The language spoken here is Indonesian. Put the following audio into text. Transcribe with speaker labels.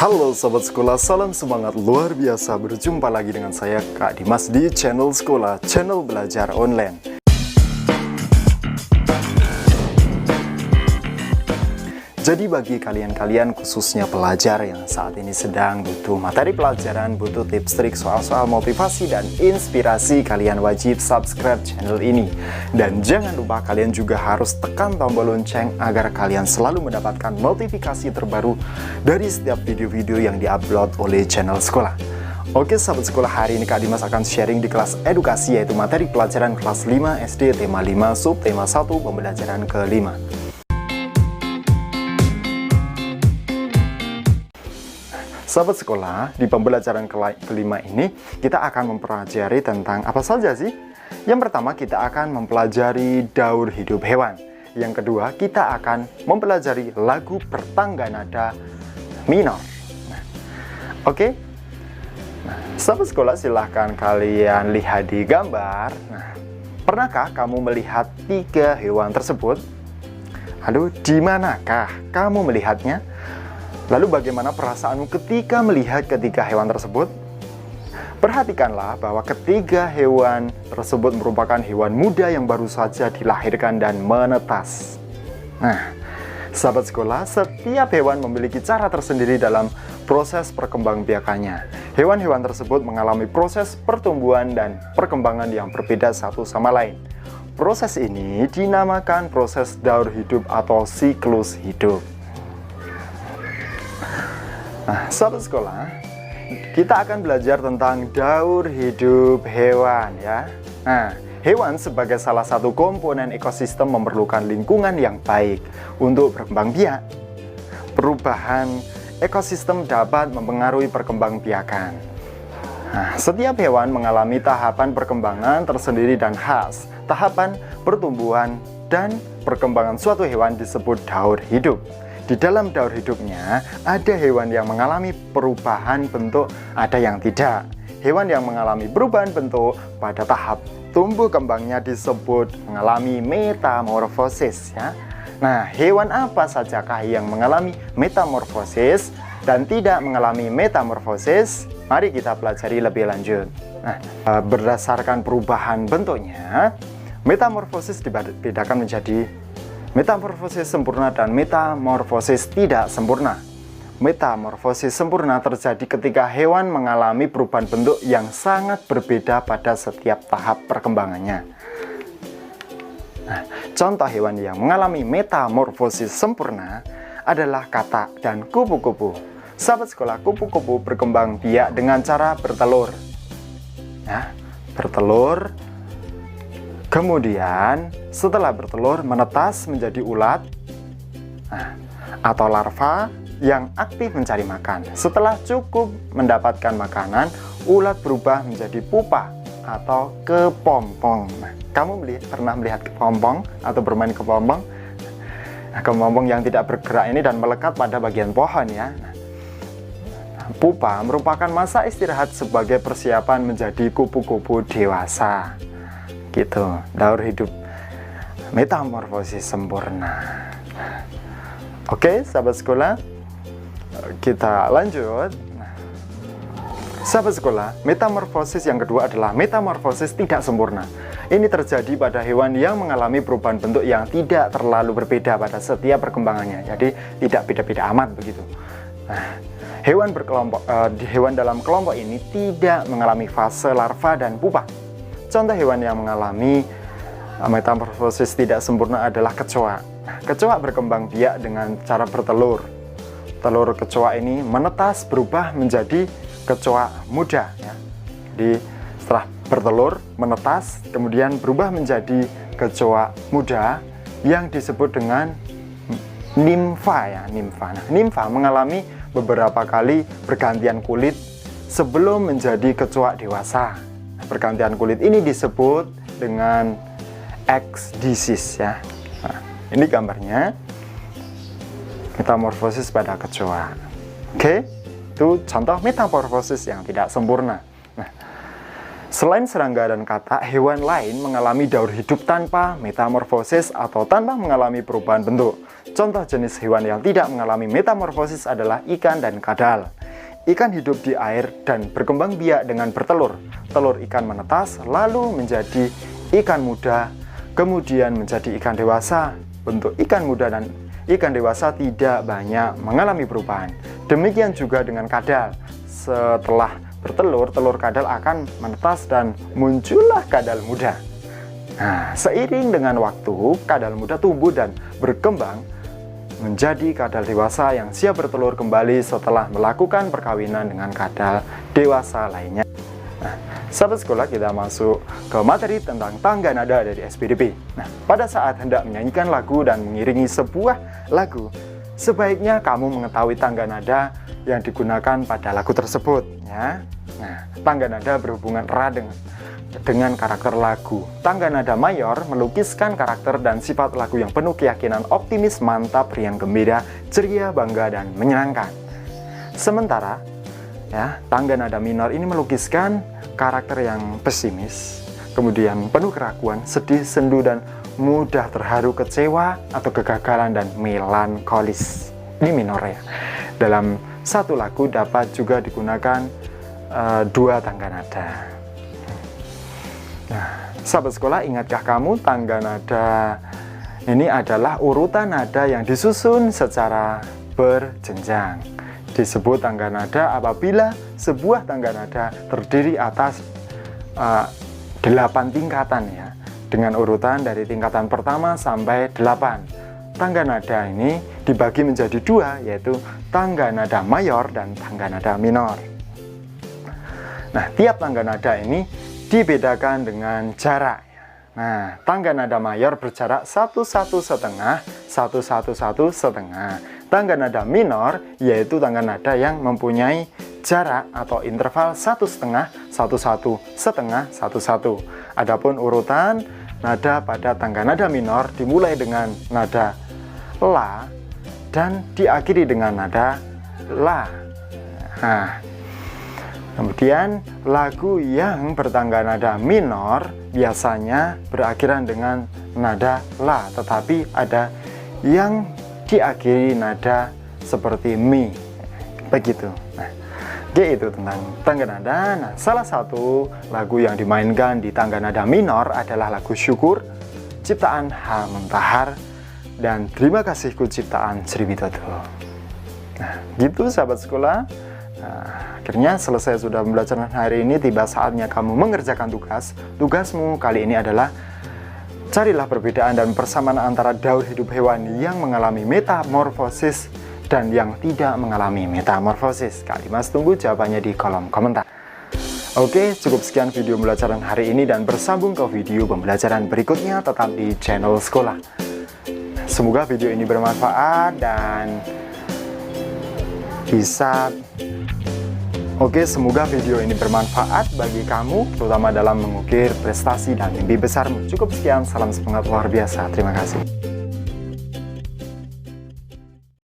Speaker 1: Halo Sobat Sekolah, salam semangat luar biasa. Berjumpa lagi dengan saya Kak Dimas di channel sekolah, channel belajar online. Jadi bagi kalian-kalian khususnya pelajar yang saat ini sedang butuh materi pelajaran, butuh tips trik soal-soal motivasi dan inspirasi, kalian wajib subscribe channel ini. Dan jangan lupa kalian juga harus tekan tombol lonceng agar kalian selalu mendapatkan notifikasi terbaru dari setiap video-video yang diupload oleh channel sekolah. Oke sahabat sekolah, hari ini Kak Dimas akan sharing di kelas edukasi, yaitu materi pelajaran kelas 5 SD tema 5 subtema 1 pembelajaran ke-5. Sahabat sekolah, di pembelajaran kelima ini kita akan mempelajari tentang apa saja sih? Yang pertama kita akan mempelajari daur hidup hewan. Yang kedua kita akan mempelajari lagu bertangga nada minor. Oke? Sahabat sekolah, silahkan kalian lihat di gambar. Pernahkah kamu melihat 3 hewan tersebut? Aduh, di manakah kamu melihatnya? Lalu bagaimana perasaanmu ketika melihat ketiga hewan tersebut? Perhatikanlah bahwa ketiga hewan tersebut merupakan hewan muda yang baru saja dilahirkan dan menetas. Nah, sahabat sekolah, setiap hewan memiliki cara tersendiri dalam proses perkembangbiakannya. Hewan-hewan tersebut mengalami proses pertumbuhan dan perkembangan yang berbeda satu sama lain. Proses ini dinamakan proses daur hidup atau siklus hidup. Nah, sahabat sekolah, kita akan belajar tentang daur hidup hewan ya. Nah, hewan sebagai salah satu komponen ekosistem memerlukan lingkungan yang baik untuk berkembang biak. Perubahan ekosistem dapat mempengaruhi perkembangbiakan. Nah, setiap hewan mengalami tahapan perkembangan tersendiri dan khas. Tahapan pertumbuhan dan perkembangan suatu hewan disebut daur hidup. Di dalam daur hidupnya, ada hewan yang mengalami perubahan bentuk, ada yang tidak. Hewan yang mengalami perubahan bentuk pada tahap tumbuh kembangnya disebut mengalami metamorfosis ya. Nah, hewan apa sajakah yang mengalami metamorfosis dan tidak mengalami metamorfosis? Mari kita pelajari lebih lanjut. Nah, berdasarkan perubahan bentuknya, metamorfosis dibedakan menjadi metamorfosis sempurna dan metamorfosis tidak sempurna. Metamorfosis sempurna terjadi ketika hewan mengalami perubahan bentuk yang sangat berbeda pada setiap tahap perkembangannya. Nah, contoh hewan yang mengalami metamorfosis sempurna adalah katak dan kupu-kupu. Sahabat sekolah, kupu-kupu berkembang biak dengan cara bertelur. Nah, bertelur. Kemudian setelah bertelur menetas menjadi ulat atau larva yang aktif mencari makan. Setelah cukup mendapatkan makanan, ulat berubah menjadi pupa atau kepompong. Nah, kamu pernah melihat kepompong atau bermain kepompong? Nah, kepompong yang tidak bergerak ini dan melekat pada bagian pohon ya. Pupa merupakan masa istirahat sebagai persiapan menjadi kupu-kupu dewasa. Gitu, daur hidup metamorfosis sempurna. Oke, sahabat sekolah, kita lanjut. Sahabat sekolah, metamorfosis yang kedua adalah metamorfosis tidak sempurna. Ini terjadi pada hewan yang mengalami perubahan bentuk yang tidak terlalu berbeda pada setiap perkembangannya. Jadi tidak beda-beda amat begitu. Nah, hewan dalam kelompok ini tidak mengalami fase larva dan pupa. Contoh hewan yang mengalami metamorfosis tidak sempurna adalah kecoa. Kecoa berkembang biak dengan cara bertelur. Telur kecoa ini menetas berubah menjadi kecoa muda ya. Jadi setelah bertelur, menetas, kemudian berubah menjadi kecoa muda yang disebut dengan nimfa ya, nimfa. Nah, nimfa mengalami beberapa kali pergantian kulit sebelum menjadi kecoa dewasa. Pergantian kulit ini disebut dengan ekdisis ya. Nah, ini gambarnya metamorfosis pada kecoa. Oke, itu contoh metamorfosis yang tidak sempurna. Nah, selain serangga dan katak, hewan lain mengalami daur hidup tanpa metamorfosis atau tanpa mengalami perubahan bentuk. Contoh jenis hewan yang tidak mengalami metamorfosis adalah ikan dan kadal. Ikan hidup di air dan berkembang biak dengan bertelur. Telur ikan menetas, lalu menjadi ikan muda, kemudian menjadi ikan dewasa. Bentuk ikan muda dan ikan dewasa tidak banyak mengalami perubahan. Demikian juga dengan kadal. Setelah bertelur, telur kadal akan menetas dan muncullah kadal muda. Nah, seiring dengan waktu, kadal muda tumbuh dan berkembang menjadi kadal dewasa yang siap bertelur kembali setelah melakukan perkawinan dengan kadal dewasa lainnya. Nah, sahabat sekolah, kita masuk ke materi tentang tangga nada dari SPDP. Nah, pada saat hendak menyanyikan lagu dan mengiringi sebuah lagu, sebaiknya kamu mengetahui tangga nada yang digunakan pada lagu tersebut, ya. Nah, tangga nada berhubungan erat dengan karakter lagu. Tangga nada mayor melukiskan karakter dan sifat lagu yang penuh keyakinan, optimis, mantap, riang, gembira, ceria, bangga, dan menyenangkan. Sementara, ya, tangga nada minor ini melukiskan karakter yang pesimis, kemudian penuh keraguan, sedih, sendu, dan mudah terharu, kecewa, atau kegagalan, dan melankolis. Ini minor, ya. Dalam satu lagu dapat juga digunakan dua tangga nada. Nah, sahabat sekolah, ingatkah kamu tangga nada ini adalah urutan nada yang disusun secara berjenjang. Disebut tangga nada apabila sebuah tangga nada terdiri atas 8 tingkatan, ya, dengan urutan dari tingkatan pertama sampai 8. Tangga nada ini dibagi menjadi dua, yaitu tangga nada mayor dan tangga nada minor. Nah, tiap tangga nada ini dibedakan dengan jarak. Nah, tangga nada mayor berjarak 1,1,5, 1,1,1,5. Tangga nada minor yaitu tangga nada yang mempunyai jarak atau interval 1,5, 1,1,5, 1,1. Adapun urutan nada pada tangga nada minor dimulai dengan nada la dan diakhiri dengan nada la. Nah, kemudian lagu yang bertangga nada minor biasanya berakhiran dengan nada la, tetapi ada yang diakhiri nada seperti mi, begitu. Nah, itu tentang tangga nada. Nah, salah satu lagu yang dimainkan di tangga nada minor adalah lagu Syukur, ciptaan H. Montahar, dan Terima Kasihku ciptaan Sri Widodo. Nah, gitu sahabat sekolah. Nah, akhirnya selesai sudah pembelajaran hari ini, tiba saatnya kamu mengerjakan tugas. Tugasmu kali ini adalah carilah perbedaan dan persamaan antara daur hidup hewan yang mengalami metamorfosis dan yang tidak mengalami metamorfosis. Kak Dimas tunggu jawabannya di kolom komentar. Oke, cukup sekian video pembelajaran hari ini dan bersambung ke video pembelajaran berikutnya tetap di channel sekolah. Semoga video ini bermanfaat dan semoga video ini bermanfaat bagi kamu, terutama dalam mengukir prestasi dan mimpi besarmu. Cukup sekian, salam semangat luar biasa. Terima kasih.